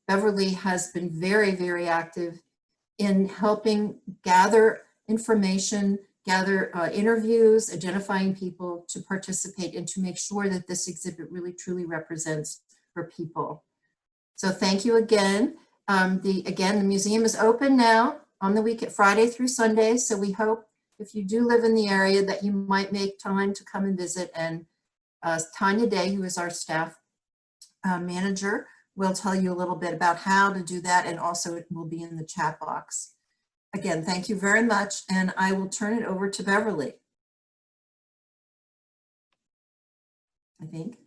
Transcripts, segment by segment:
Beverly has been very, very active in helping gather information, gather interviews, identifying people to participate and to make sure that this exhibit really truly represents her people. So thank you again. Again, the museum is open now on the week, Friday through Sunday. So we hope if you do live in the area that you might make time to come and visit. And Tanya Day, who is our staff manager, will tell you a little bit about how to do that. And also it will be in the chat box. Again, thank you very much. And I will turn it over to Beverly, I think.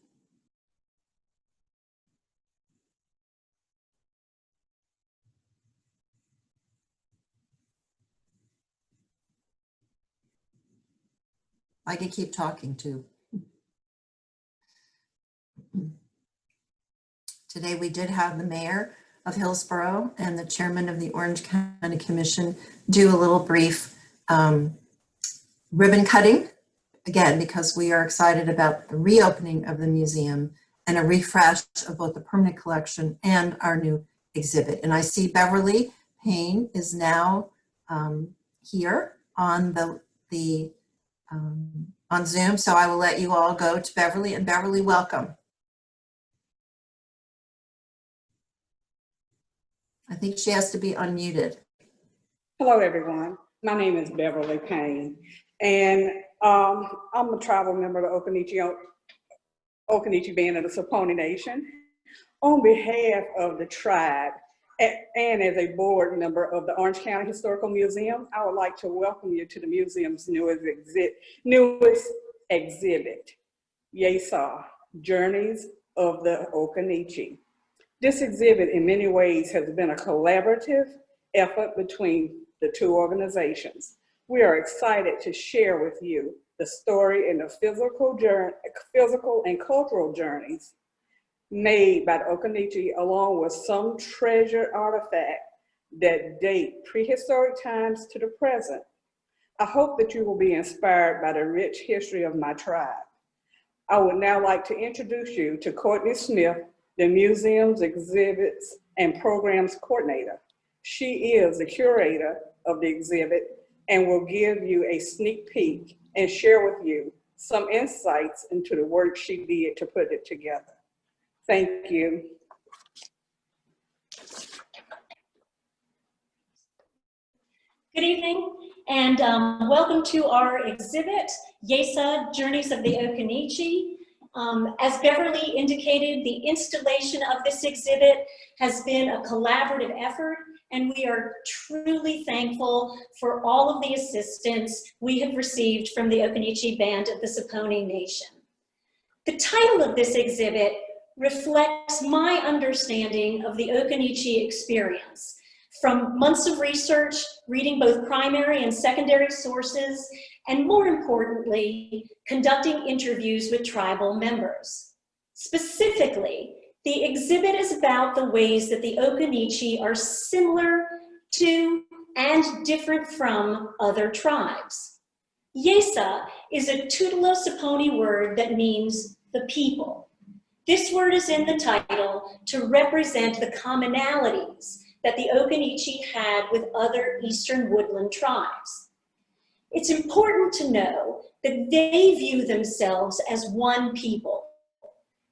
I can keep talking too. Today we did have the mayor of Hillsborough and the chairman of the Orange County Commission do a little brief ribbon cutting, again, because we are excited about the reopening of the museum and a refresh of both the permanent collection and our new exhibit. And I see Beverly Payne is now here on on Zoom, so I will let you all go to Beverly. And Beverly, welcome. I think she has to be unmuted. Hello, everyone. My name is Beverly Payne, and I'm a tribal member of the Occaneechi Band of the Saponi Nation. On behalf of the tribe, and as a board member of the Orange County Historical Museum, I would like to welcome you to the museum's newest exhibit, Yésah, Journeys of the Occaneechi. This exhibit in many ways has been a collaborative effort between the two organizations. We are excited to share with you the story and the physical and cultural journeys made by the Occaneechi, along with some treasured artifacts that date prehistoric times to the present. I hope that you will be inspired by the rich history of my tribe. I would now like to introduce you to Courtney Smith, the museum's exhibits and programs coordinator. She is the curator of the exhibit and will give you a sneak peek and share with you some insights into the work she did to put it together. Thank you. Good evening, and welcome to our exhibit, Yésah, Journeys of the Occaneechi. As Beverly indicated, the installation of this exhibit has been a collaborative effort, and we are truly thankful for all of the assistance we have received from the Occaneechi Band of the Saponi Nation. The title of this exhibit reflects my understanding of the Occaneechi experience, from months of research, reading both primary and secondary sources, and more importantly, conducting interviews with tribal members. Specifically, the exhibit is about the ways that the Occaneechi are similar to and different from other tribes. Yésah is a Tutelo Saponi word that means the people. This word is in the title to represent the commonalities that the Occaneechi had with other Eastern woodland tribes. It's important to know that they view themselves as one people,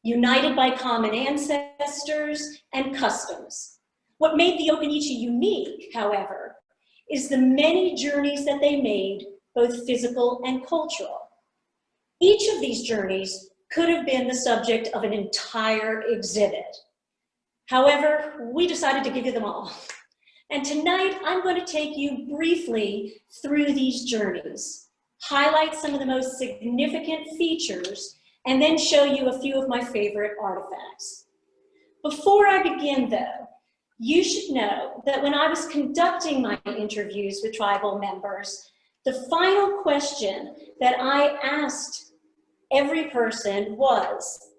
united by common ancestors and customs. What made the Occaneechi unique, however, is the many journeys that they made, both physical and cultural. Each of these journeys could have been the subject of an entire exhibit. However, we decided to give you them all. And tonight, I'm going to take you briefly through these journeys, highlight some of the most significant features, and then show you a few of my favorite artifacts. Before I begin, though, you should know that when I was conducting my interviews with tribal members, the final question that I asked every person was,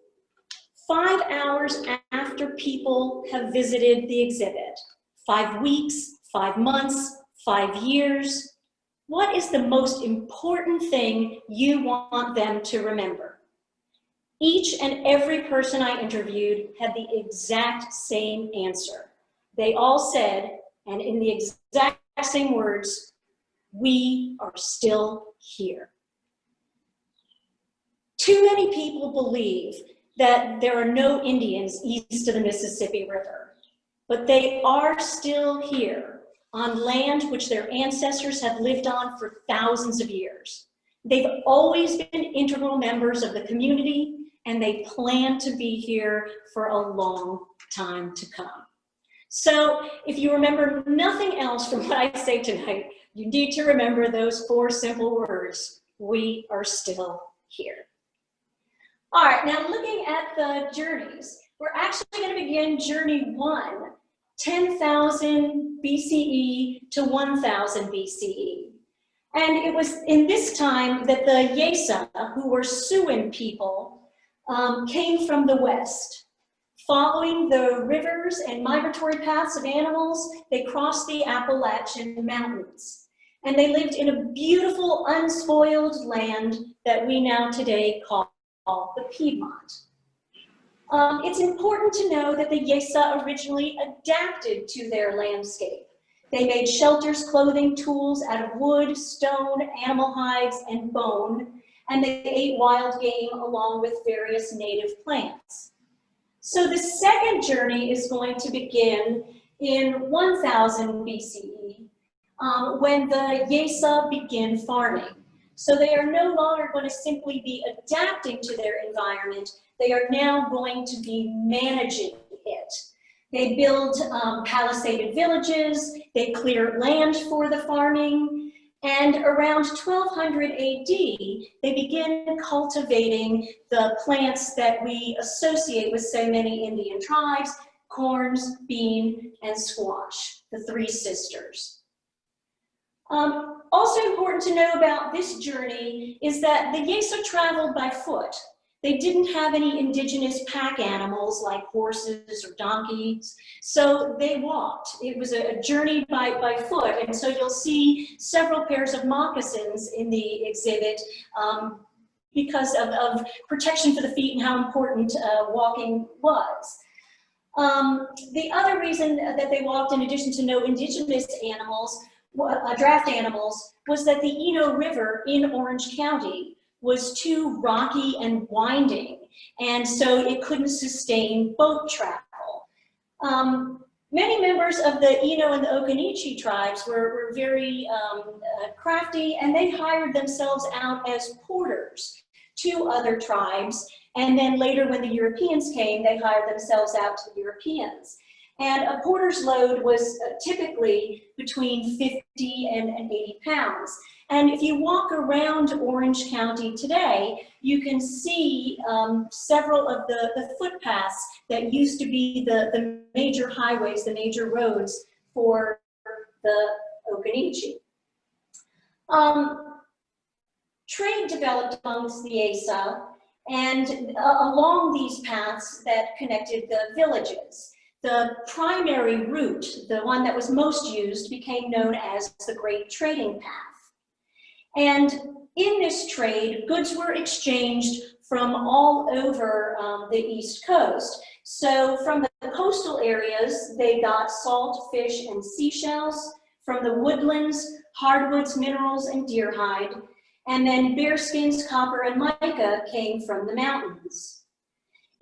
5 hours after people have visited the exhibit, 5 weeks, 5 months, 5 years, what is the most important thing you want them to remember? Each and every person I interviewed had the exact same answer. They all said, and in the exact same words, "We are still here." Too many people believe that there are no Indians east of the Mississippi River, but they are still here on land which their ancestors have lived on for thousands of years. They've always been integral members of the community, and they plan to be here for a long time to come. So if you remember nothing else from what I say tonight, you need to remember those 4 simple words: we are still here. All right, now looking at the journeys, we're actually going to begin journey 1, 10,000 BCE to 1,000 BCE. And it was in this time that the Yésah, who were Siouan people, came from the west. Following the rivers and migratory paths of animals, they crossed the Appalachian Mountains. And they lived in a beautiful, unspoiled land that we now today call the Piedmont. It's important to know that the Yésah originally adapted to their landscape. They made shelters, clothing, tools out of wood, stone, animal hides, and bone, and they ate wild game along with various native plants. So the second journey is going to begin in 1000 BCE when the Yésah begin farming. So they are no longer going to simply be adapting to their environment, they are now going to be managing it. They build palisaded villages, they clear land for the farming, and around 1200 AD, they begin cultivating the plants that we associate with so many Indian tribes: corns, bean, and squash, the 3 sisters. Also important to know about this journey is that the Yésah traveled by foot. They didn't have any indigenous pack animals like horses or donkeys, so they walked. It was a journey by foot, and so you'll see several pairs of moccasins in the exhibit because of protection for the feet and how important walking was. The other reason that they walked, in addition to no indigenous animals, draft animals, was that the Eno River in Orange County was too rocky and winding, and so it couldn't sustain boat travel. Many members of the Eno and the Occaneechi tribes were very crafty, and they hired themselves out as porters to other tribes, and then later when the Europeans came, they hired themselves out to the Europeans. And a porter's load was typically between 50 and 80 pounds. And if you walk around Orange County today, you can see several of the footpaths that used to be the major highways, the major roads for the Occaneechi. Trade developed amongst the Yésah and along these paths that connected the villages. The primary route, the one that was most used, became known as the Great Trading Path. And in this trade, goods were exchanged from all over the East Coast. So from the coastal areas, they got salt, fish, and seashells. From the woodlands, hardwoods, minerals, and deer hide. And then bearskins, copper, and mica came from the mountains.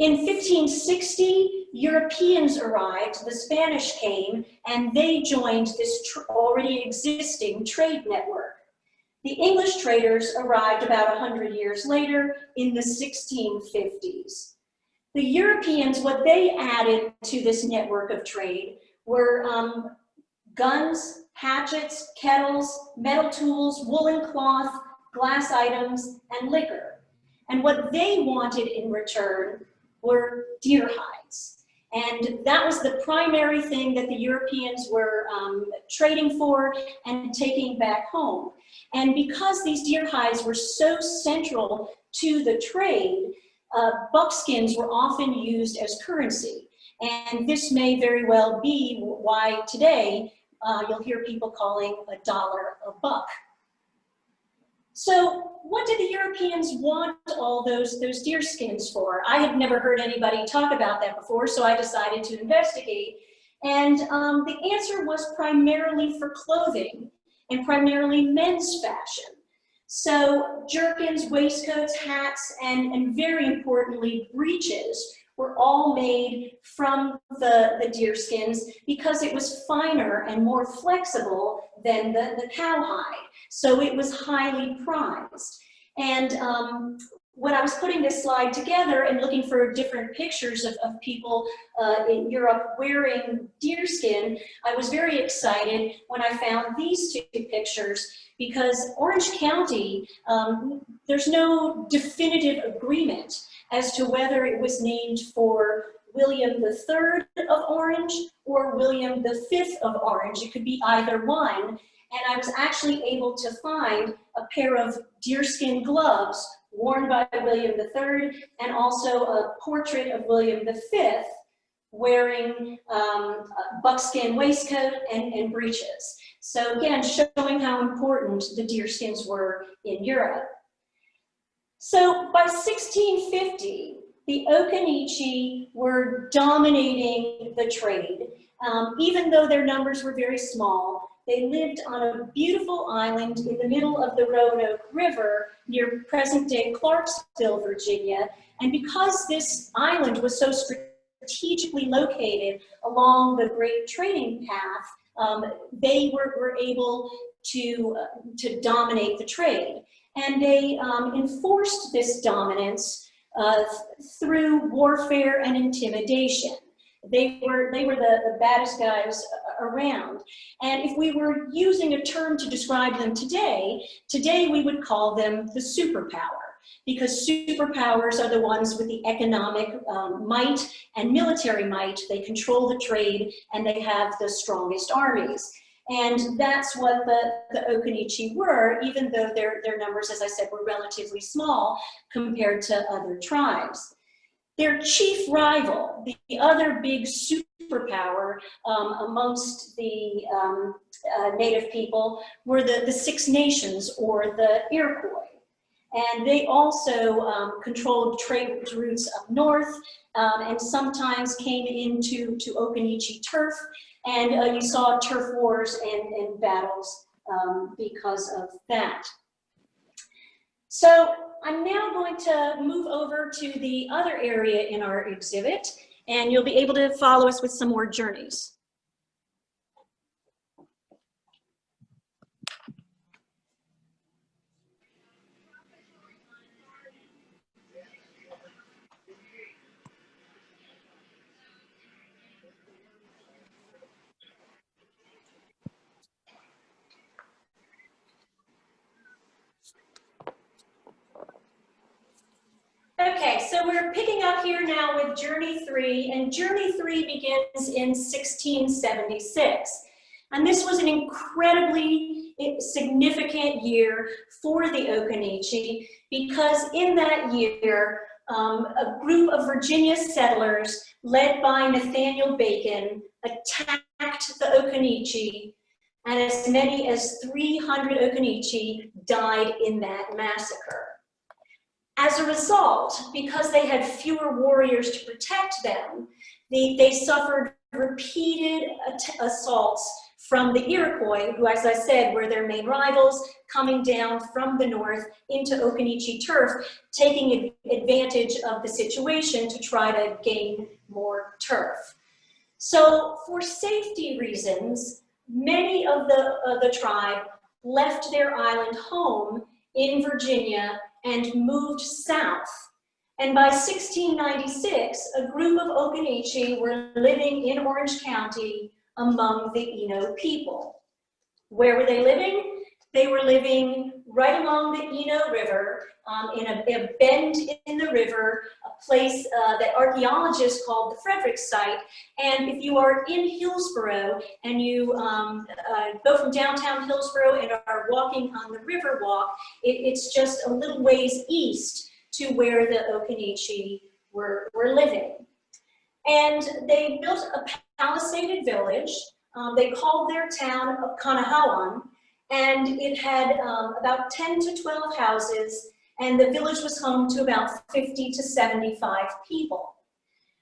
In 1560, Europeans arrived, the Spanish came, and they joined this already existing trade network. The English traders arrived about 100 years later in the 1650s. The Europeans, what they added to this network of trade were guns, hatchets, kettles, metal tools, woolen cloth, glass items, and liquor. And what they wanted in return were deer hides. And that was the primary thing that the Europeans were trading for and taking back home. And because these deer hides were so central to the trade, buckskins were often used as currency. And this may very well be why today you'll hear people calling $1 a buck. So what did the Europeans want all those deer skins for? I had never heard anybody talk about that before, so I decided to investigate. And the answer was primarily for clothing and primarily men's fashion. So jerkins, waistcoats, hats, and very importantly, breeches were all made from the deer skins because it was finer and more flexible than the cowhide. So it was highly prized. And when I was putting this slide together and looking for different pictures of people in Europe wearing deerskin, I was very excited when I found these two pictures, because Orange County, there's no definitive agreement as to whether it was named for William III of Orange or William V of Orange. It could be either one. And I was actually able to find a pair of deerskin gloves worn by William III, and also a portrait of William V wearing a buckskin waistcoat and breeches. So again, showing how important the deerskins were in Europe. So by 1650, the Occaneechi were dominating the trade. Even though their numbers were very small, they lived on a beautiful island in the middle of the Roanoke River near present-day Clarksville, Virginia. And because this island was so strategically located along the great trading path, they were able to dominate the trade. And they enforced this dominance through warfare and intimidation. They were the baddest guys around. And if we were using a term to describe them today we would call them the superpower, because superpowers are the ones with the economic might and military might. They control the trade and they have the strongest armies. And that's what the Occaneechi were, even though their numbers, as I said, were relatively small compared to other tribes. Their chief rival, the other big superpower amongst the native people, were the Six Nations, or the Iroquois. And they also controlled trade routes up north, and sometimes came into Occaneechi turf. And you saw turf wars and battles because of that. So I'm now going to move over to the other area in our exhibit, and you'll be able to follow us with some more journeys. Okay, so we're picking up here now with Journey 3, and Journey 3 begins in 1676. And this was an incredibly significant year for the Occaneechi, because in that year, a group of Virginia settlers led by Nathaniel Bacon attacked the Occaneechi, and as many as 300 Occaneechi died in that massacre. As a result, because they had fewer warriors to protect them, they suffered repeated assaults from the Iroquois, who, as I said, were their main rivals, coming down from the north into Occaneechi turf, taking advantage of the situation to try to gain more turf. So for safety reasons, many of the tribe left their island home in Virginia and moved south. And by 1696, a group of Occaneechi were living in Orange County among the Eno people. Where were they living? They were living right along the Eno River, in a bend in the river, a place that archaeologists called the Frederick site. And if you are in Hillsborough and you go from downtown Hillsborough and are walking on the river walk, it's just a little ways east to where the Occaneechi were living. And they built a palisaded village. They called their town Occaneechi, and it had about 10 to 12 houses, and the village was home to about 50 to 75 people.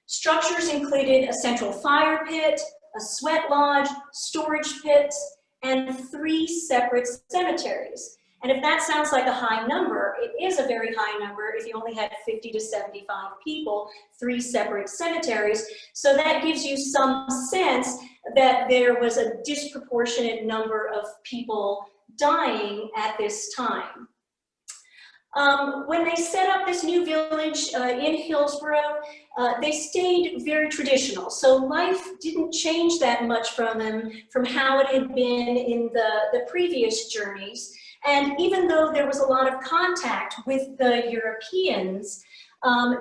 Structures included a central fire pit, a sweat lodge, storage pits, and 3 separate cemeteries. And if that sounds like a high number, it is a very high number if you only had 50 to 75 people, 3 separate cemeteries. So that gives you some sense that there was a disproportionate number of people dying at this time. When they set up this new village in Hillsborough, they stayed very traditional. So life didn't change that much from how it had been in the previous journeys. And even though there was a lot of contact with the Europeans,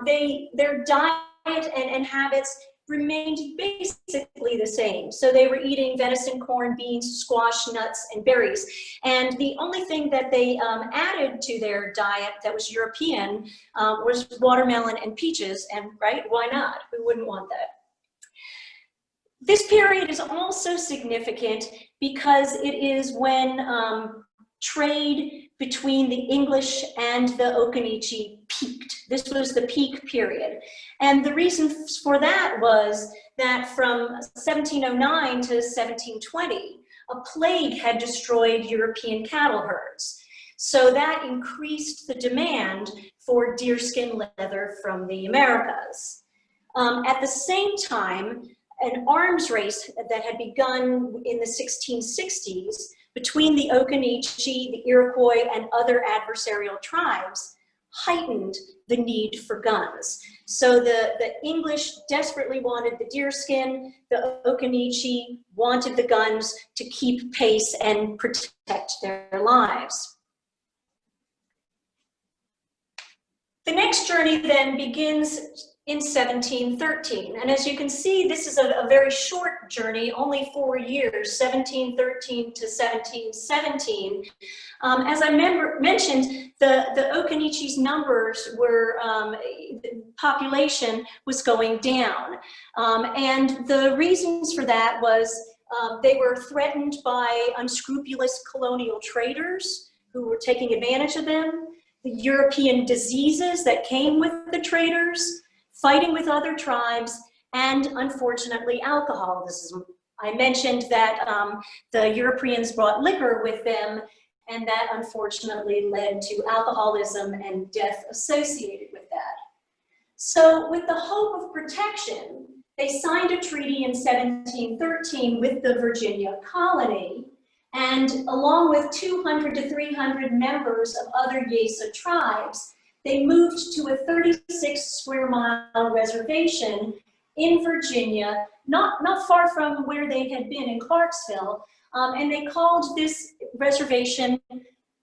their diet and habits remained basically the same. So they were eating venison, corn, beans, squash, nuts, and berries. And the only thing that they added to their diet that was European was watermelon and peaches, and right, why not? Who wouldn't want that? This period is also significant because it is when trade between the English and the Occaneechi peaked. This was the peak period. And the reason for that was that from 1709 to 1720, a plague had destroyed European cattle herds. So that increased the demand for deerskin leather from the Americas. At the same time, an arms race that had begun in the 1660s between the Occaneechi, the Iroquois, and other adversarial tribes heightened the need for guns. So the English desperately wanted the deerskin, the Occaneechi wanted the guns to keep pace and protect their lives. The next journey then begins in 1713. And as you can see, this is a very short journey, only 4 years, 1713 to 1717. As I mentioned, the Occaneechi's numbers were, population was going down. And the reasons for that was they were threatened by unscrupulous colonial traders who were taking advantage of them, the European diseases that came with the traders, fighting with other tribes, and unfortunately alcoholism. I mentioned that the Europeans brought liquor with them, and that unfortunately led to alcoholism and death associated with that. So with the hope of protection, they signed a treaty in 1713 with the Virginia colony, and along with 200 to 300 members of other Yésah tribes, they moved to a 36 square mile reservation in Virginia, not far from where they had been in Clarksville, and they called this reservation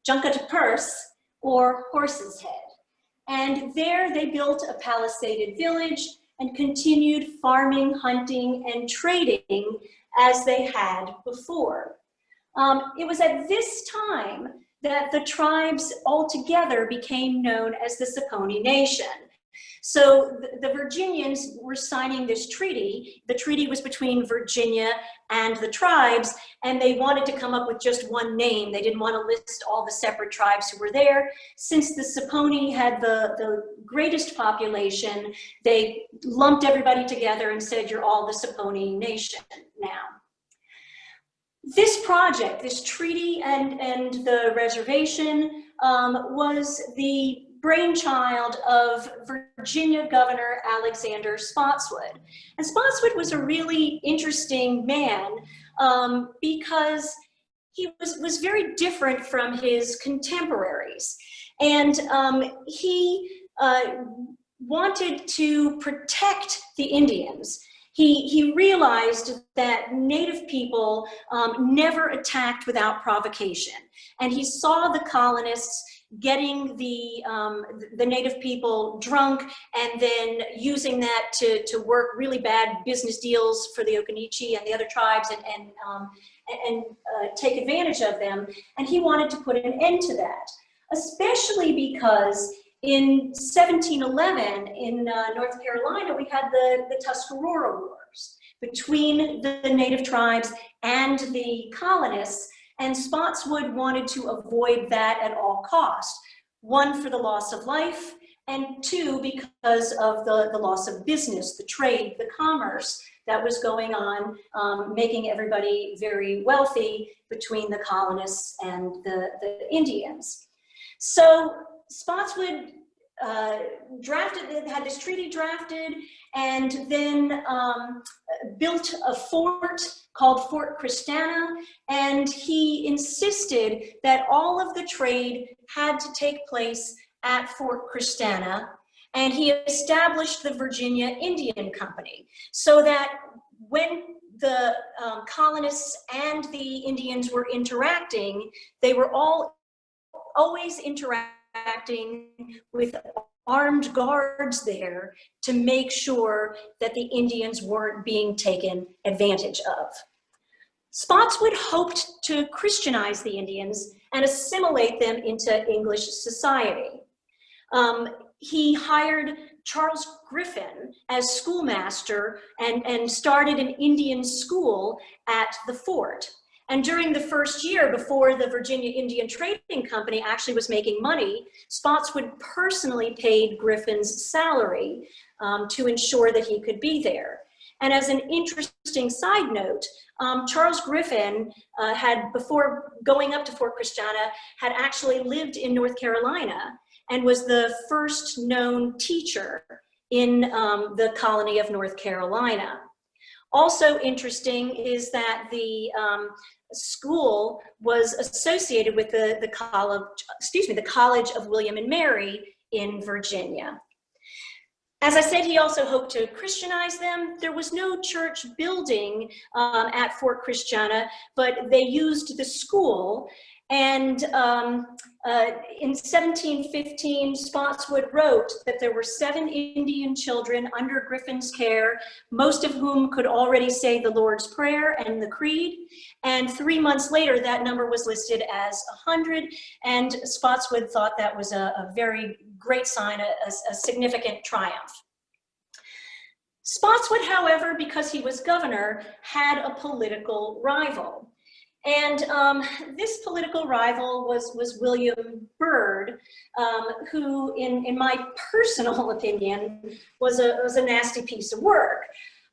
Junkatapurse, or Horse's Head. And there they built a palisaded village and continued farming, hunting, and trading as they had before. It was at this time that the tribes altogether became known as the Sakonee Nation. So the Virginians were signing this treaty. The treaty was between Virginia and the tribes, and they wanted to come up with just one name. They didn't want to list all the separate tribes who were there. Since the Sakonee had the greatest population, they lumped everybody together and said, you're all the Sakonee Nation now. This project, this treaty and the reservation was the brainchild of Virginia Governor Alexander Spotswood. And Spotswood was a really interesting man because he was very different from his contemporaries. And he wanted to protect the Indians. He realized that Native people never attacked without provocation. And he saw the colonists getting the Native people drunk and then using that to work really bad business deals for the Occaneechi and the other tribes and take advantage of them. And he wanted to put an end to that, especially because in 1711 in North Carolina, we had the Tuscarora Wars between the Native tribes and the colonists. And Spotswood wanted to avoid that at all costs. One, for the loss of life, and two, because of the loss of business, the trade, the commerce that was going on, making everybody very wealthy between the colonists and the Indians. So Spotswood had this treaty drafted, and then built a fort called Fort Christiana, and he insisted that all of the trade had to take place at Fort Christiana, and he established the Virginia Indian Company, so that when the colonists and the Indians were interacting, they were always interacting with armed guards there to make sure that the Indians weren't being taken advantage of. Spotswood hoped to Christianize the Indians and assimilate them into English society. He hired Charles Griffin as schoolmaster and started an Indian school at the fort. And during the first year, before the Virginia Indian Trading Company actually was making money, Spotswood personally paid Griffin's salary to ensure that he could be there. And as an interesting side note, Charles Griffin had, before going up to Fort Christiana, had actually lived in North Carolina and was the first known teacher in the colony of North Carolina. Also interesting is that the school was associated with the College of William and Mary in Virginia. As I said, he also hoped to Christianize them. There was no church building at Fort Christiana, but they used the school. And in 1715, Spotswood wrote that there were 7 Indian children under Griffin's care, most of whom could already say the Lord's Prayer and the Creed. And 3 months later, that number was listed as 100. And Spotswood thought that was a very great sign, a significant triumph. Spotswood, however, because he was governor, had a political rival. And this political rival was William Byrd, who, in my personal opinion, was a nasty piece of work.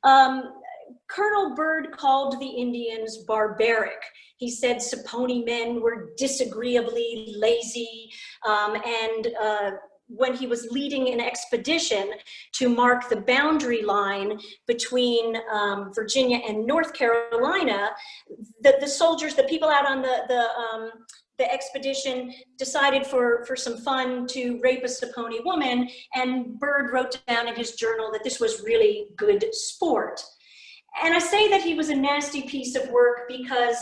Colonel Byrd called the Indians barbaric. He said Saponi men were disagreeably lazy, and when he was leading an expedition to mark the boundary line between Virginia and North Carolina, the soldiers, the people out on the expedition decided for some fun to rape a Saponi woman, and Byrd wrote down in his journal that this was really good sport. And I say that he was a nasty piece of work because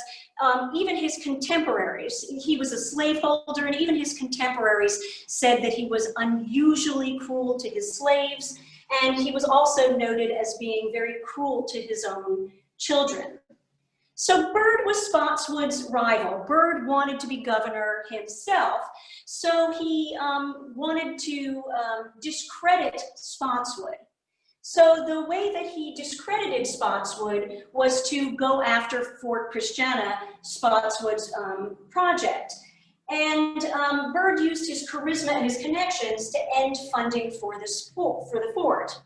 even his contemporaries, he was a slaveholder, and even his contemporaries said that he was unusually cruel to his slaves, and he was also noted as being very cruel to his own children. So Byrd was Spotswood's rival. Byrd wanted to be governor himself, so he wanted to discredit Spotswood. So the way that he discredited Spotswood was to go after Fort Christiana, Spotswood's project. And Byrd used his charisma and his connections to end funding for the fort.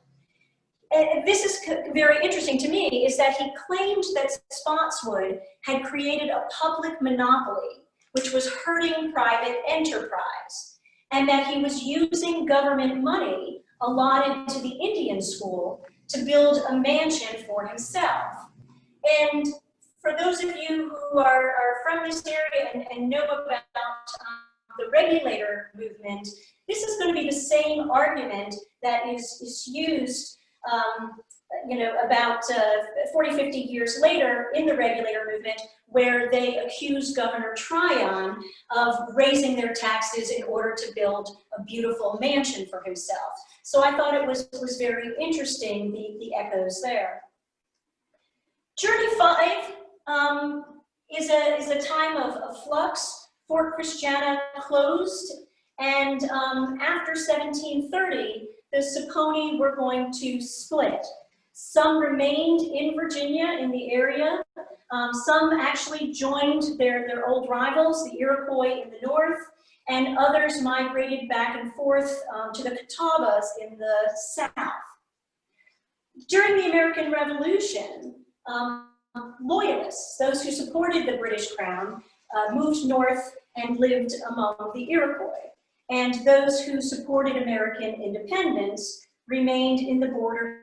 And this is very interesting to me, is that he claimed that Spotswood had created a public monopoly, which was hurting private enterprise, and that he was using government money allotted to the Indian school to build a mansion for himself. And for those of you who are from this area and know about the regulator movement, this is going to be the same argument that is used about 40, 50 years later in the regulator movement, where they accused Governor Tryon of raising their taxes in order to build a beautiful mansion for himself. So I thought it was very interesting, the echoes there. Journey 5 is a time of flux. Fort Christiana closed, and after 1730, the Saponi were going to split. Some remained in Virginia in the area. Some actually joined their old rivals, the Iroquois in the north, and others migrated back and forth to the Catawbas in the south. During the American Revolution, loyalists, those who supported the British Crown, moved north and lived among the Iroquois. And those who supported American independence remained in the border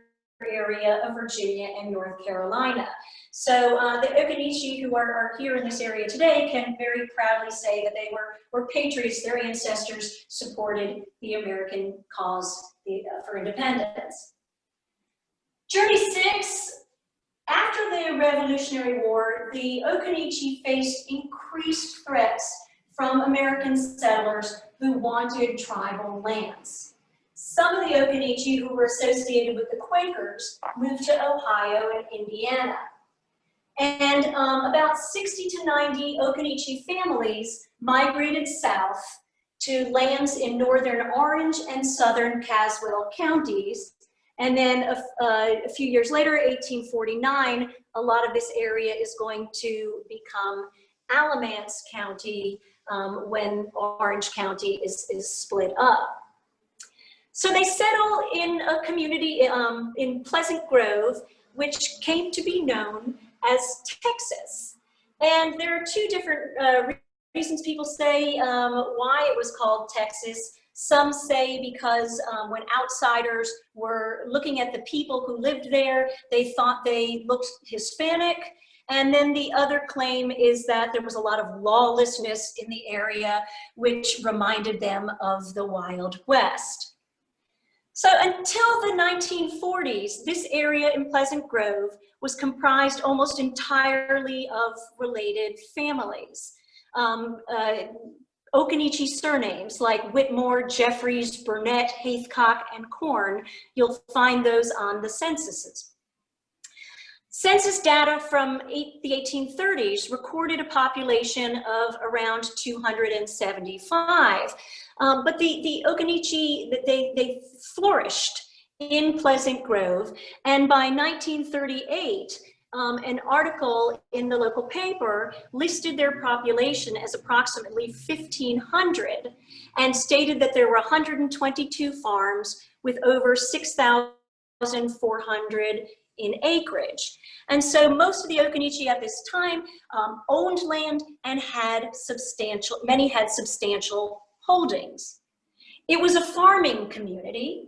area of Virginia and North Carolina. So the Occaneechi who are here in this area today can very proudly say that they were patriots. Their ancestors supported the American cause for independence. Journey 6, after the Revolutionary War, the Occaneechi faced increased threats from American settlers who wanted tribal lands. Some of the Occaneechi who were associated with the Quakers moved to Ohio and Indiana. And about 60 to 90 Occaneechi families migrated south to lands in northern Orange and southern Caswell counties. And then a few years later, 1849, a lot of this area is going to become Alamance County when Orange County is split up. So they settle in a community in Pleasant Grove, which came to be known as Texas. And there are two different reasons people say why it was called Texas. Some say because when outsiders were looking at the people who lived there, they thought they looked Hispanic. And then the other claim is that there was a lot of lawlessness in the area, which reminded them of the Wild West. So until the 1940s, this area in Pleasant Grove was comprised almost entirely of related families. Occaneechi surnames like Whitmore, Jeffries, Burnett, Haithcock, and Korn, you'll find those on the censuses. Census data from the 1830s recorded a population of around 275. But the Occaneechi, they flourished in Pleasant Grove, and by 1938, an article in the local paper listed their population as approximately 1,500 and stated that there were 122 farms with over 6,400 in acreage. And so most of the Occaneechi at this time owned land and many had substantial holdings. It was a farming community,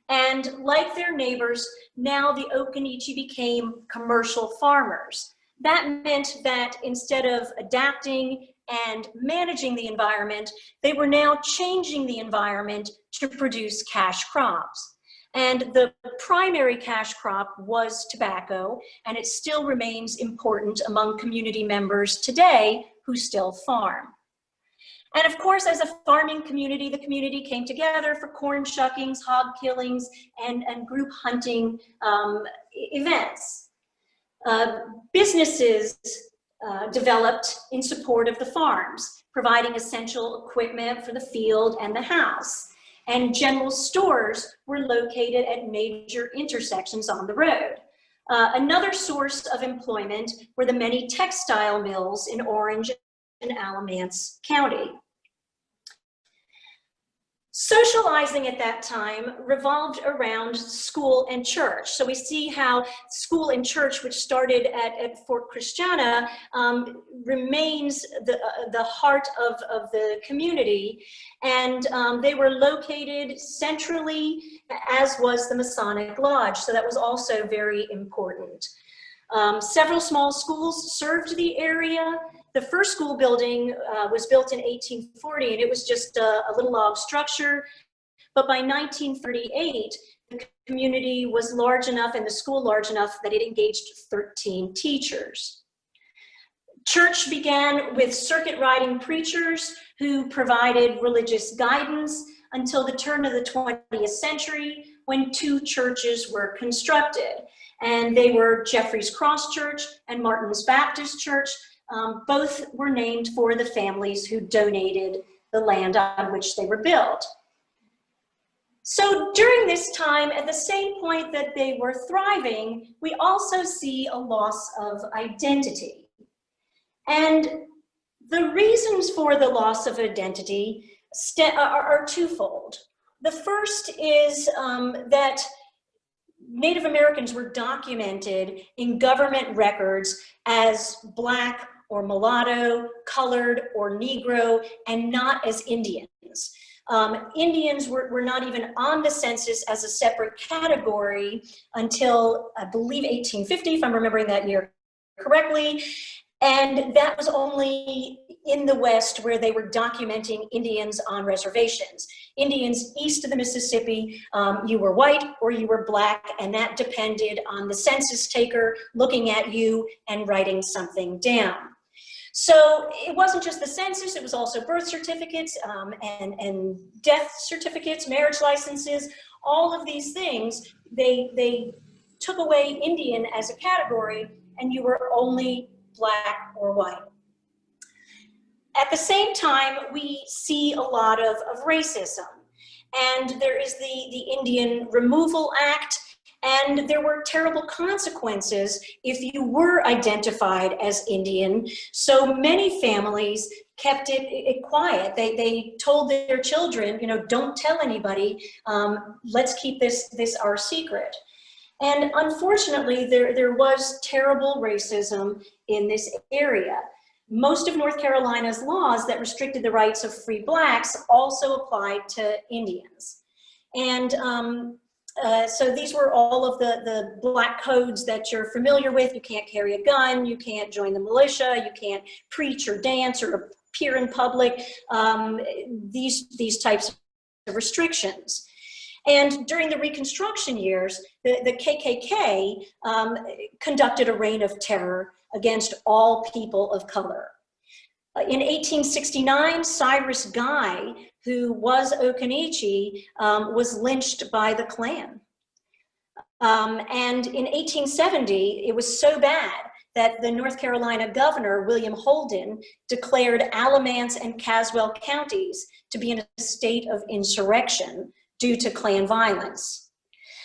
and like their neighbors, now the Occaneechi became commercial farmers. That meant that instead of adapting and managing the environment, they were now changing the environment to produce cash crops. And the primary cash crop was tobacco, and it still remains important among community members today who still farm. And of course, as a farming community, the community came together for corn shuckings, hog killings, and group hunting events. Businesses developed in support of the farms, providing essential equipment for the field and the house. And general stores were located at major intersections on the road. Another source of employment were the many textile mills in Orange and Alamance County. Socializing at that time revolved around school and church. So we see how school and church, which started at Fort Christiana, remains the heart of the community. And they were located centrally, as was the Masonic Lodge. So that was also very important. Several small schools served the area. The first school building was built in 1840, and it was just a little log structure. But by 1938, the community was large enough and the school large enough that it engaged 13 teachers. Church began with circuit riding preachers who provided religious guidance until the turn of the 20th century, when two churches were constructed. And they were Jeffries Cross Church and Martin's Baptist Church. Both were named for the families who donated the land on which they were built. So during this time, at the same point that they were thriving, we also see a loss of identity. And the reasons for the loss of identity are twofold. The first is that Native Americans were documented in government records as Black or mulatto, colored or Negro, and not as Indians. Indians were not even on the census as a separate category until, I believe, 1850, if I'm remembering that year correctly. And that was only in the West where they were documenting Indians on reservations. Indians east of the Mississippi, you were white or you were Black, and that depended on the census taker looking at you and writing something down. So it wasn't just the census, it was also birth certificates and death certificates, marriage licenses, all of these things. They took away Indian as a category, and you were only Black or white. At the same time, we see a lot of racism. And there is the Indian Removal Act, and there were terrible consequences if you were identified as Indian. So many families kept it quiet. They told their children, you know, don't tell anybody, let's keep this our secret. And unfortunately, there was terrible racism in this area. Most of North Carolina's laws that restricted the rights of free Blacks also applied to Indians. And so these were all of the Black codes that you're familiar with. You can't carry a gun, you can't join the militia, you can't preach or dance or appear in public, these types of restrictions. And during the Reconstruction years, the KKK conducted a reign of terror against all people of color. In 1869, Cyrus Guy, who was Occaneechi, was lynched by the Klan. And in 1870, it was so bad that the North Carolina governor, William Holden, declared Alamance and Caswell counties to be in a state of insurrection due to Klan violence.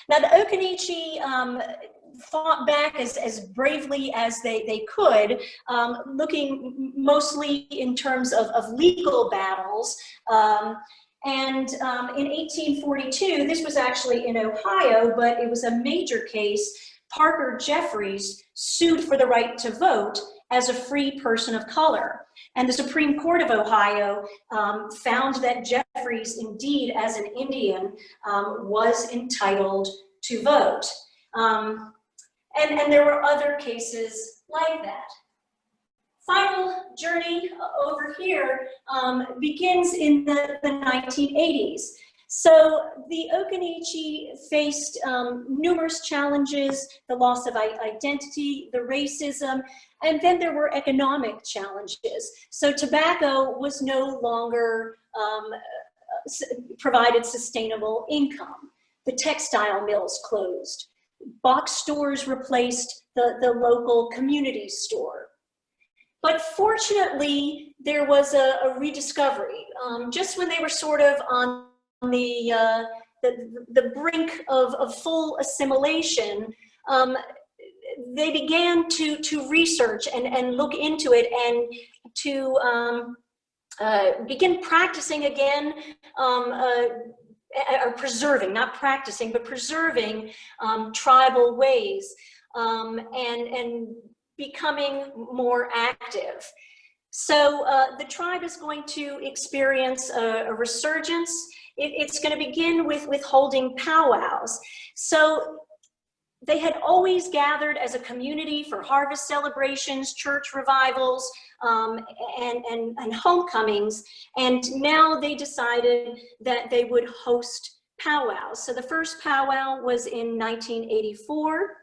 Now, the Occaneechi fought back as bravely as they could, looking mostly in terms of legal battles. And in 1842, this was actually in Ohio, but it was a major case. Parker Jeffries sued for the right to vote as a free person of color. And the Supreme Court of Ohio found that Jeffries, indeed, as an Indian, was entitled to vote. And there were other cases like that. Final journey over here begins in the 1980s. So the Occaneechi faced numerous challenges, the loss of identity, the racism, and then there were economic challenges. So tobacco was no longer provided sustainable income. The textile mills closed. Box stores replaced the local community store. But fortunately, there was a rediscovery. Just when they were sort of on the brink of full assimilation, they began to research and look into it and to begin practicing again, or preserving, not practicing, but preserving tribal ways and becoming more active. So the tribe is going to experience a resurgence. It's going to begin with holding powwows. So they had always gathered as a community for harvest celebrations, church revivals, and homecomings. And now they decided that they would host powwows. So the first powwow was in 1984.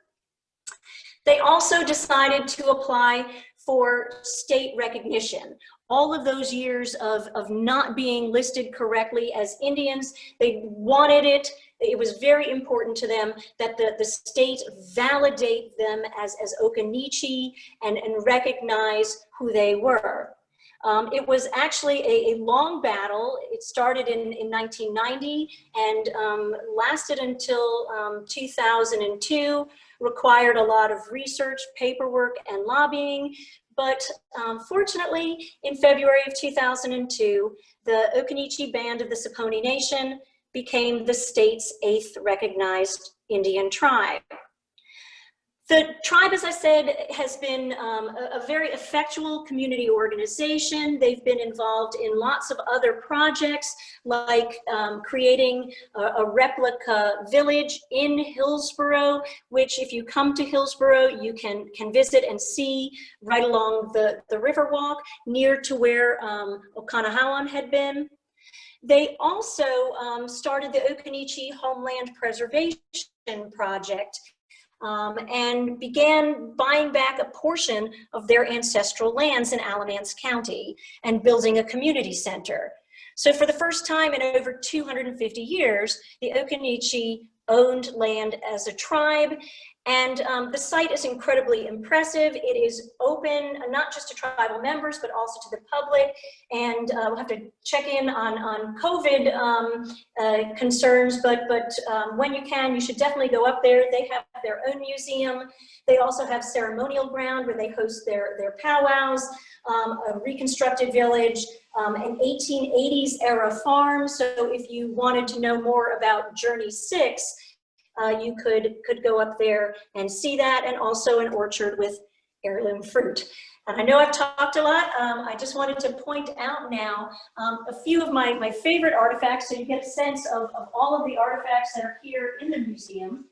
They also decided to apply for state recognition. All of those years of not being listed correctly as Indians, they wanted it. It was very important to them that the state validate them as Occaneechi and recognize who they were. It was actually a long battle. It started in 1990 and lasted until 2002, required a lot of research, paperwork, and lobbying. But fortunately, in February of 2002, the Occaneechi Band of the Saponi Nation became the state's 8th recognized Indian tribe. The tribe, as I said, has been a very effectual community organization. They've been involved in lots of other projects, like creating a replica village in Hillsborough, which if you come to Hillsborough, you can visit and see right along the Riverwalk, near to where Occaneechi had been. They also started the Occaneechi Homeland Preservation Project, and began buying back a portion of their ancestral lands in Alamance County and building a community center. So for the first time in over 250 years, the Occaneechi owned land as a tribe, and the site is incredibly impressive. It is open not just to tribal members, but also to the public, and we'll have to check in on COVID concerns, but when you can, you should definitely go up there. They have their own museum. They also have ceremonial ground where they host their powwows, a reconstructed village, an 1880s era farm. So if you wanted to know more about Journey 6, you could go up there and see that, and also an orchard with heirloom fruit. And I know I've talked a lot. I just wanted to point out now a few of my favorite artifacts, so you get a sense of all of the artifacts that are here in the museum.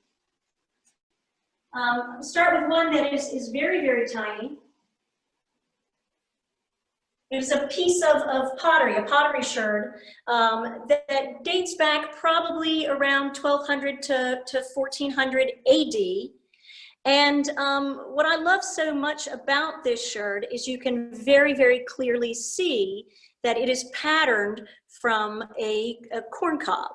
I'll start with one that is very, very tiny. It's a piece of pottery, a pottery sherd, that dates back probably around 1200 to 1400 AD. And what I love so much about this sherd is you can very, very clearly see that it is patterned from a corn cob.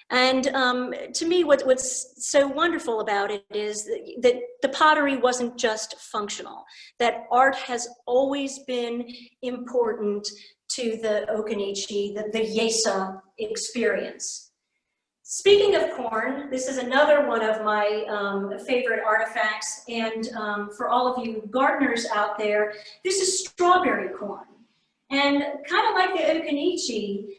And to me, what's so wonderful about it is that the pottery wasn't just functional, that art has always been important to the Occaneechi, the Yésah experience. Speaking of corn, this is another one of my favorite artifacts, and for all of you gardeners out there, this is strawberry corn. And kind of like the Occaneechi,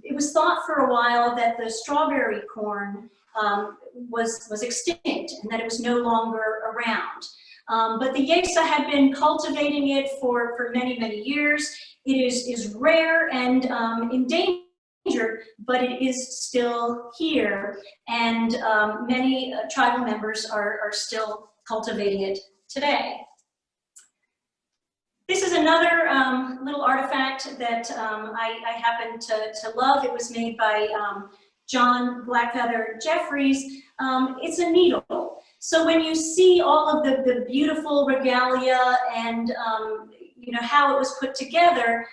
it was thought for a while that the strawberry corn was extinct and that it was no longer around. But the Yésah had been cultivating it for many, many years. It is rare and endangered, but it is still here. And many tribal members are still cultivating it today. This is another little artifact that I happen to love. It was made by John Blackfeather Jeffries. It's a needle. So when you see all of the beautiful regalia and you know how it was put together,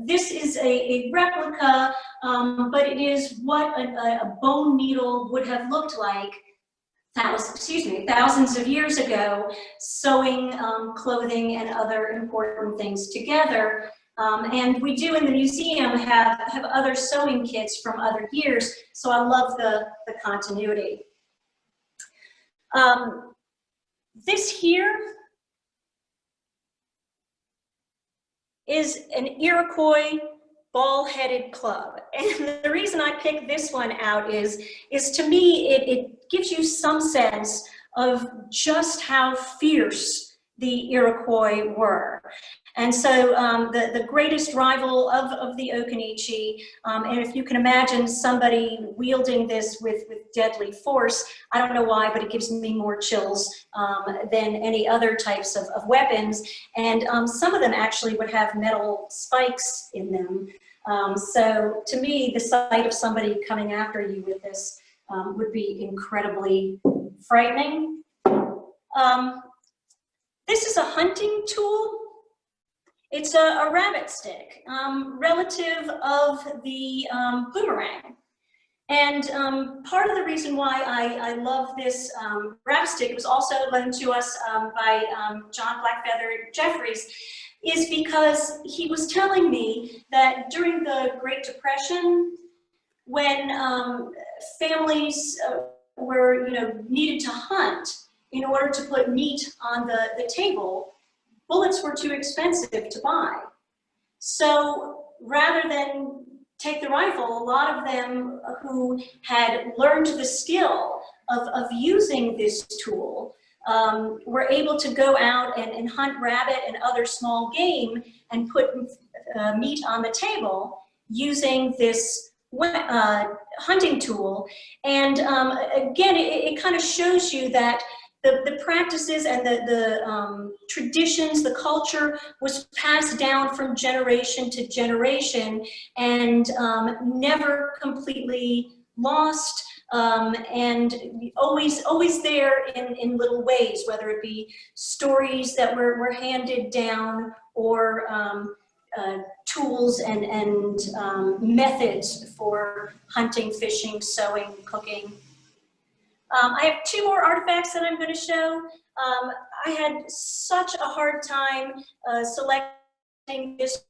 this is a replica, but it is what a bone needle would have looked like thousands of years ago, sewing clothing and other important things together. And we do in the museum have other sewing kits from other years, so I love the continuity. This here is an Iroquois ball-headed club. And the reason I picked this one out is to me, it gives you some sense of just how fierce the Iroquois were. And so the greatest rival of the Occaneechi, and if you can imagine somebody wielding this with deadly force, I don't know why, but it gives me more chills than any other types of weapons. And some of them actually would have metal spikes in them. So to me, the sight of somebody coming after you with this would be incredibly frightening. This is a hunting tool. It's a rabbit stick, relative of the boomerang. And part of the reason why I love this rabbit stick, it was also loaned to us by John Blackfeather Jeffries, is because he was telling me that during the Great Depression, when families were, needed to hunt in order to put meat on the table, bullets were too expensive to buy. So rather than take the rifle, a lot of them who had learned the skill of using this tool were able to go out and hunt rabbit and other small game and put meat on the table using this hunting tool. And again, it kind of shows you that the practices and the traditions, the culture was passed down from generation to generation and never completely lost, and always there in little ways, whether it be stories that were handed down or tools and methods for hunting, fishing, sewing, cooking. I have two more artifacts that I'm going to show. I had such a hard time selecting this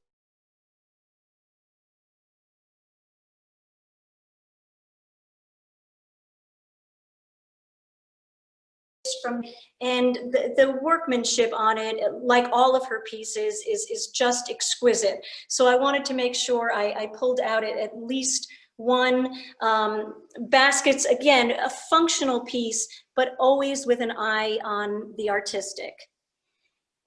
and the workmanship on it, like all of her pieces, is just exquisite. So I wanted to make sure I pulled out at least one. Baskets, again, a functional piece, but always with an eye on the artistic.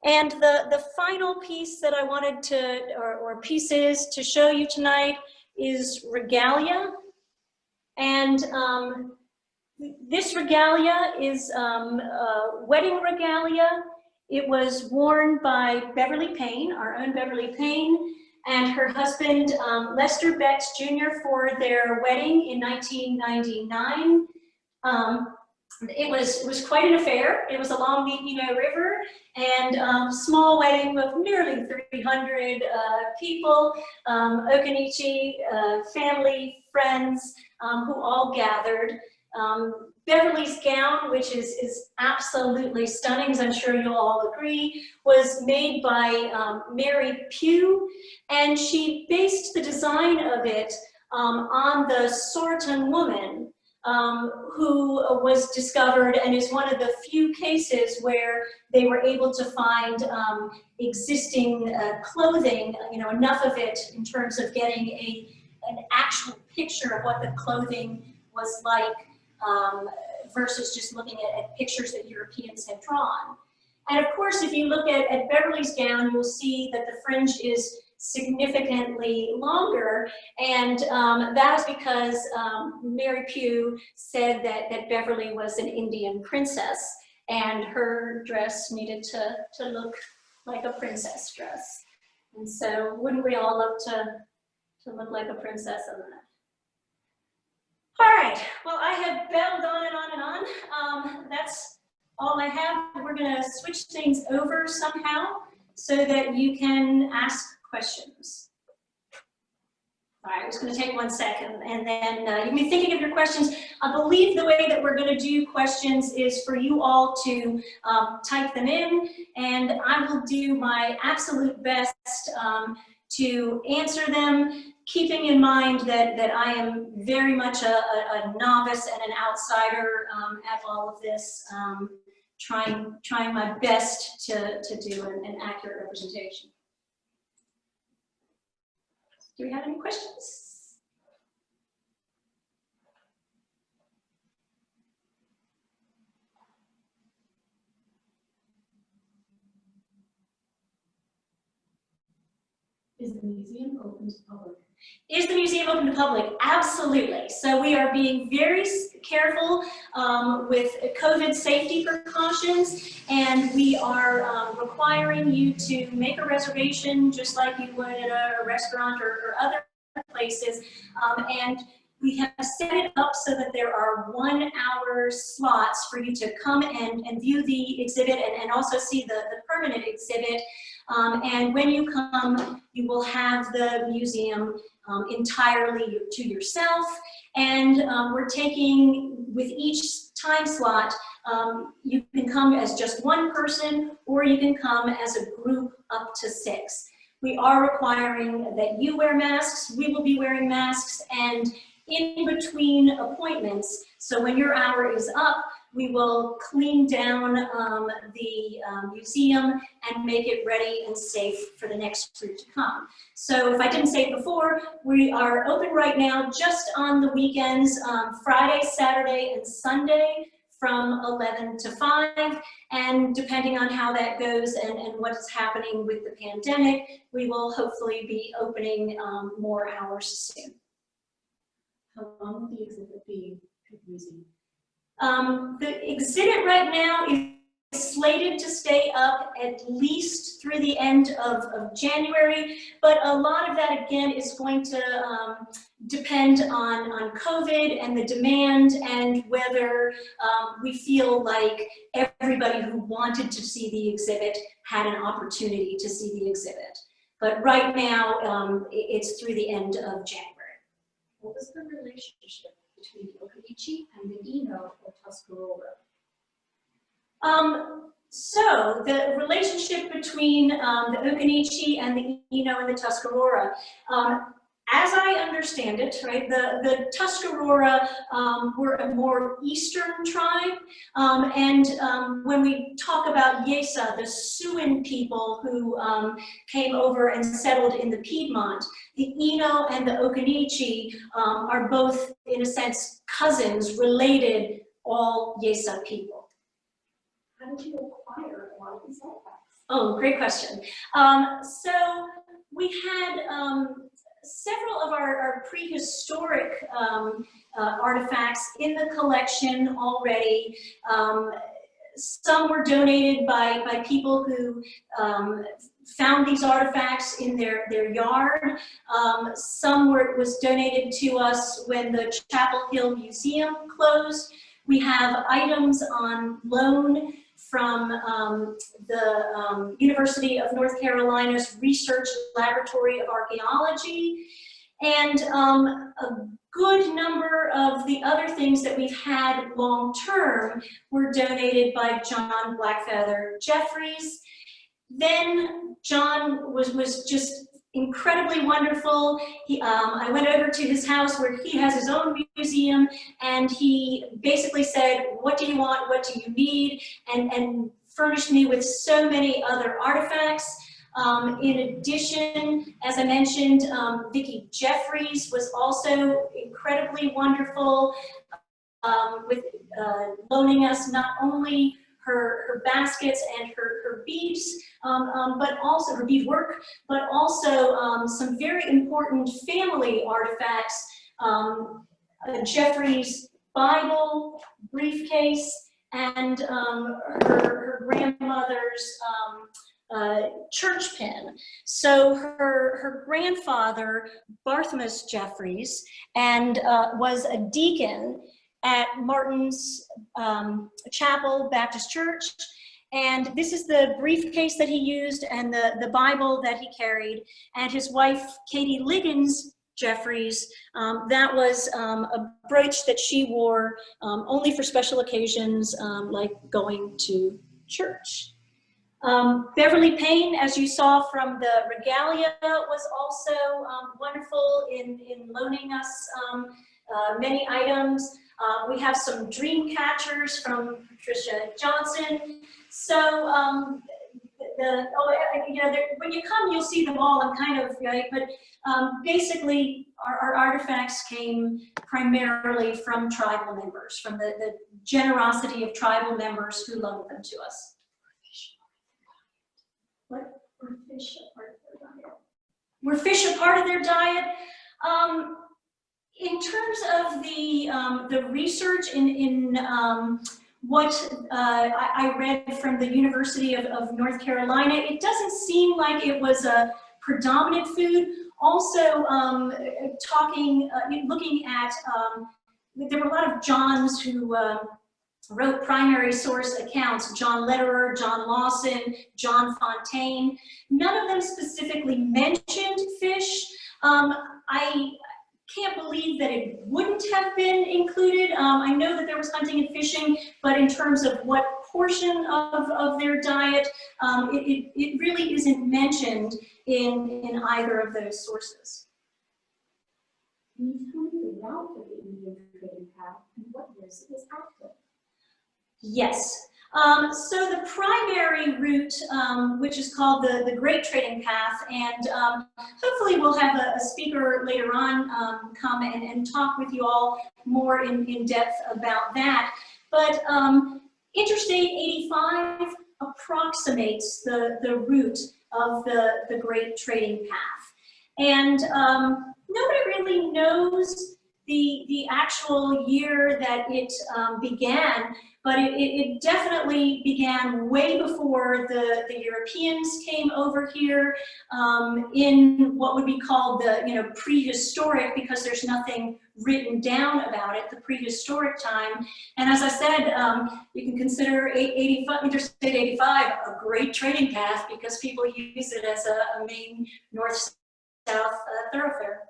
And the final piece that I wanted to, or pieces to show you tonight, is regalia. And this regalia is wedding regalia. It was worn by Beverly Payne, our own Beverly Payne, and her husband, Lester Betts Jr., for their wedding in 1999. It was quite an affair. It was along the Eno River, and small wedding of nearly 300 people, Occaneechi, family, friends, who all gathered. Beverly's gown, which is absolutely stunning, as I'm sure you'll all agree, was made by Mary Pugh, and she based the design of it on the Sorton woman, who was discovered and is one of the few cases where they were able to find existing clothing, enough of it in terms of getting an actual picture of what the clothing was like, versus just looking at pictures that Europeans had drawn. And of course, if you look at Beverly's gown, you'll see that the fringe is significantly longer, and that is because Mary Pugh said that Beverly was an Indian princess, and her dress needed to look like a princess dress. And so wouldn't we all love to look like a princess in that? All right, well, I have babbled on and on and on. That's all I have. We're gonna switch things over somehow so that you can ask questions. All right, it's gonna take 1 second, and then you can be thinking of your questions. I believe the way that we're gonna do questions is for you all to type them in, and I will do my absolute best to answer them, keeping in mind that I am very much a novice and an outsider at all of this, trying my best to do an accurate representation. Do we have any questions? Is the museum open to the public? Is the museum open to the public? Absolutely. So we are being very careful with COVID safety precautions, and we are requiring you to make a reservation just like you would at a restaurant or other places. And we have set it up so that there are 1 hour slots for you to come and view the exhibit and also see the permanent exhibit. And when you come, you will have the museum entirely to yourself, And we're taking, with each time slot, you can come as just one person, or you can come as a group up to 6. We are requiring that you wear masks. We will be wearing masks, and in between appointments, so when your hour is up, we will clean down the museum and make it ready and safe for the next group to come. So if I didn't say it before, we are open right now just on the weekends, Friday, Saturday, and Sunday from 11 to 5. And depending on how that goes and what's happening with the pandemic, we will hopefully be opening more hours soon. How long will the exhibit be using? The exhibit right now is slated to stay up at least through the end of January, but a lot of that again is going to depend on COVID and the demand, and whether we feel like everybody who wanted to see the exhibit had an opportunity to see the exhibit. But right now, it's through the end of January. What was the relationship between the Occaneechi and the Eno or Tuscarora? So the relationship between the Occaneechi and the Eno and the Tuscarora, as I understand it, right, the Tuscarora were a more eastern tribe, and when we talk about Yésah, the Siouan people who came over and settled in the Piedmont, the Eno and the Occaneechi are both, in a sense, cousins, related, all Yésah people. How did you acquire a lot of these artifacts? Oh, great question. So we had several of our prehistoric artifacts in the collection already. Some were donated by people who found these artifacts in their yard. Some was donated to us when the Chapel Hill Museum closed. We have items on loan from the University of North Carolina's Research Laboratory of Archaeology, and a good number of the other things that we've had long-term were donated by John Blackfeather Jeffries. Then John was just incredibly wonderful. I went over to his house where he has his own museum, and he basically said, what do you want, what do you need, and furnished me with so many other artifacts. In addition, as I mentioned, Vicki Jeffries was also incredibly wonderful with loaning us not only her baskets and her beads, but also her beadwork, but also some very important family artifacts, Jeffrey's Bible, briefcase, and her grandmother's church pin. So her grandfather, Barthmas Jeffries, and was a deacon at Martin's Chapel Baptist Church. And this is the briefcase that he used and the Bible that he carried. And his wife, Katie Liggins Jeffries, that was a brooch that she wore only for special occasions, like going to church. Beverly Payne, as you saw from the regalia, was also wonderful in loaning us many items. We have some dream catchers from Patricia Johnson. So when you come, you'll see them all and kind of, right? But basically, our artifacts came primarily from tribal members, from the generosity of tribal members who loaned them to us. What? Were fish a part of their diet? Were fish a part of their diet? In terms of the research in what I read from the University of North Carolina, it doesn't seem like it was a predominant food. Also, looking at, there were a lot of Johns who wrote primary source accounts, John Lederer, John Lawson, John Fontaine. None of them specifically mentioned fish. I can't believe that it wouldn't have been included. I know that there was hunting and fishing, but in terms of what portion of their diet, it really isn't mentioned in either of those sources. Can you tell me the route of the Indian trading path and what years it was active? Yes. So the primary route, which is called the Great Trading Path, and hopefully we'll have a speaker later on come and talk with you all more in depth about that. But Interstate 85 approximates the route of the Great Trading Path. And nobody really knows the actual year that it began, but it definitely began way before the Europeans came over here, in what would be called the prehistoric, because there's nothing written down about it, the prehistoric time. And as I said, you can consider Interstate 85 a great trading path because people use it as a main north-south thoroughfare.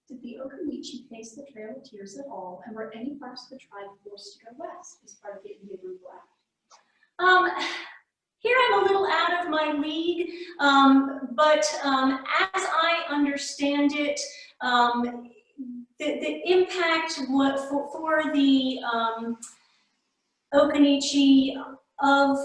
Did the Occaneechi face the Trail of Tears at all, and were any parts of the tribe forced to go west as part of the Indian Removal Act? Here I'm a little out of my league, but as I understand it, the impact for the Occaneechi of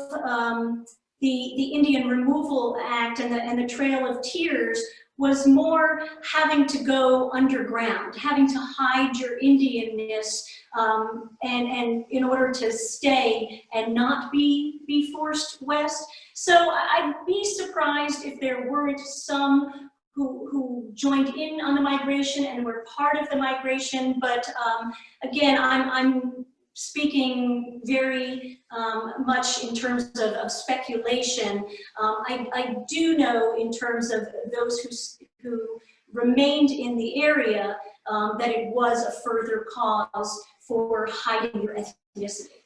the Indian Removal Act and the Trail of Tears was more having to go underground, having to hide your Indianness, and in order to stay and not be forced west. So I'd be surprised if there weren't some who joined in on the migration and were part of the migration. But again, I'm speaking very much in terms of speculation. I do know in terms of those who remained in the area that it was a further cause for hiding your ethnicity.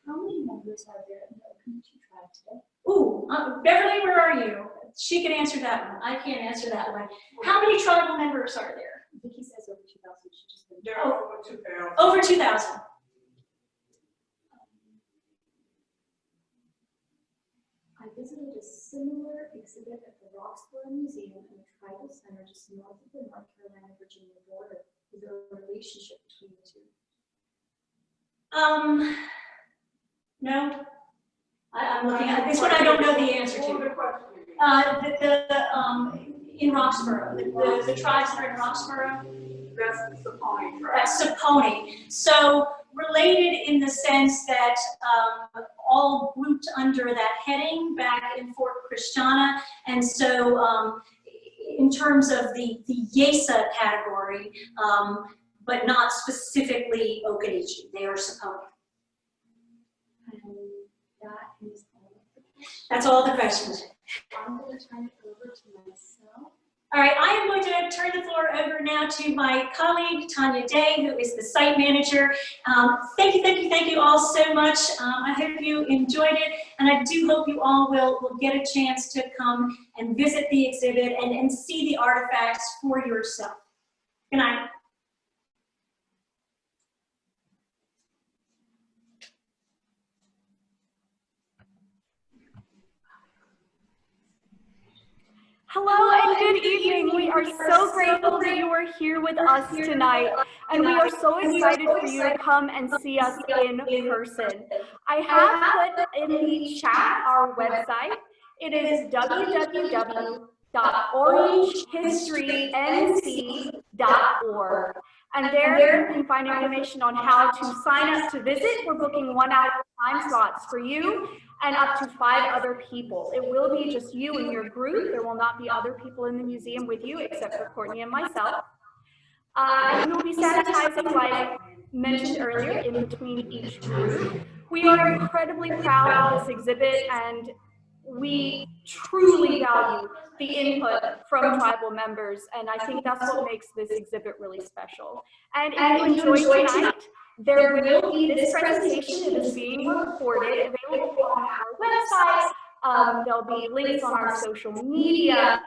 How many members are there in the Occaneechi tribe today? Ooh, Beverly, where are you? She can answer that one. I can't answer that one. How many tribal members are there? Vicky says over 2,000. She just been There are over 2,000. Over 2,000. I visited a similar exhibit at the Roxborough Museum and the Tribal Center just north of the North Carolina-Virginia border. Is there a relationship between the two? No. I'm looking at this one. I don't know the answer to. In Roxborough, the tribes that are in Roxborough. That's the Saponi tribe. That's Saponi. So related in the sense that all grouped under that heading back in Fort Christiana, and so in terms of the Yésah category, but not specifically Occaneechi. They are Saponi. And that is all of the questions. That's all the questions. I'm going to turn it over to myself. All right, I am going to turn the floor over now to my colleague, Tanya Day, who is the site manager. Thank you all so much. I hope you enjoyed it, and I do hope you all will get a chance to come and visit the exhibit and see the artifacts for yourself. Good night. Hello and good evening. We are so grateful that you are here with us tonight, and we are so excited for you to come and see us in person. I have put in the chat our website. It is www.orangehistorync.org, and there you can find information on how to sign up to visit. We're booking 1 hour time slots for you and up to 5 other people. It will be just you and your group. There will not be other people in the museum with you except for Courtney and myself. You will be sanitizing, like mentioned earlier, in between each group. We are incredibly proud of this exhibit, and we truly value the input from tribal members, and I think that's what makes this exhibit really special. And if you enjoyed tonight, there will be this presentation that is being recorded available on our website. There'll be links on our social media,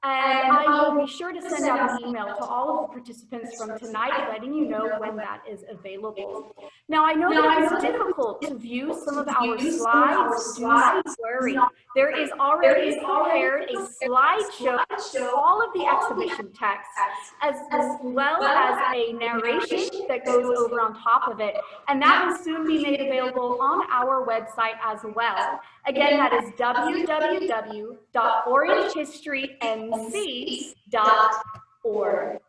And I will be sure to send out an email to all of the participants from tonight, letting you know when that is available. Now, I know that it's difficult to view some of our slides. Do not worry. There is already prepared a slideshow of all of the exhibition text, as well as a narration that goes over on top of it. And that will soon be made available on our website as well. Again, that is www.orangehistorync.org.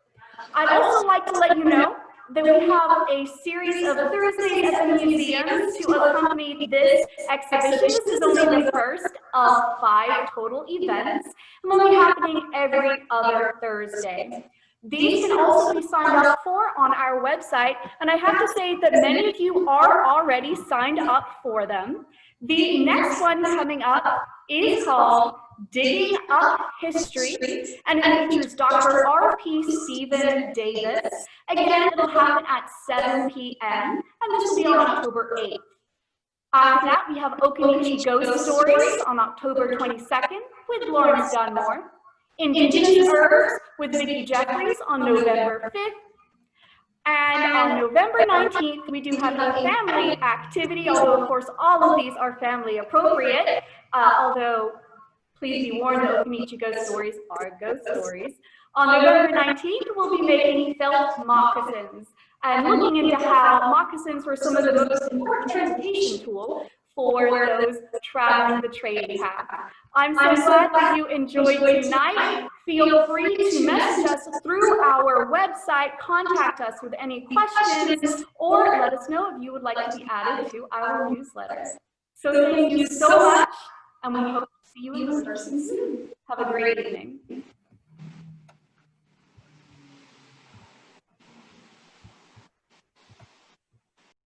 I'd also like to let you know that we have a series of Thursdays at the museums to accompany this exhibition. This is only the first of 5 total events, and will be happening every other Thursday. These can also be signed up for on our website, and I have to say that many of you are already signed up for them. The next one coming up is called Digging Up History, and it features Dr. R.P. Stephen Davis. Again, it'll happen at 7 p.m., and this will be on October 8th. After that, we have Occaneechi Ghost Stories on October 22nd with Lawrence Dunmore. Indigenous Herbs with Vicki Jeffries on November 5th. And on November 19th, we do have a family activity, although of course all of these are family appropriate, although please be warned that Occaneechi Ghost Stories are ghost stories. On November 19th, we'll be making felt moccasins and looking into how moccasins were some of the most important transportation tool for those traveling the trading path. I'm so glad that you enjoyed tonight. Feel free to message us through our website, contact us with any questions, or let us know if you would like to be added to our newsletter. So thank you so much, and we hope to see you in person soon. Have a great evening.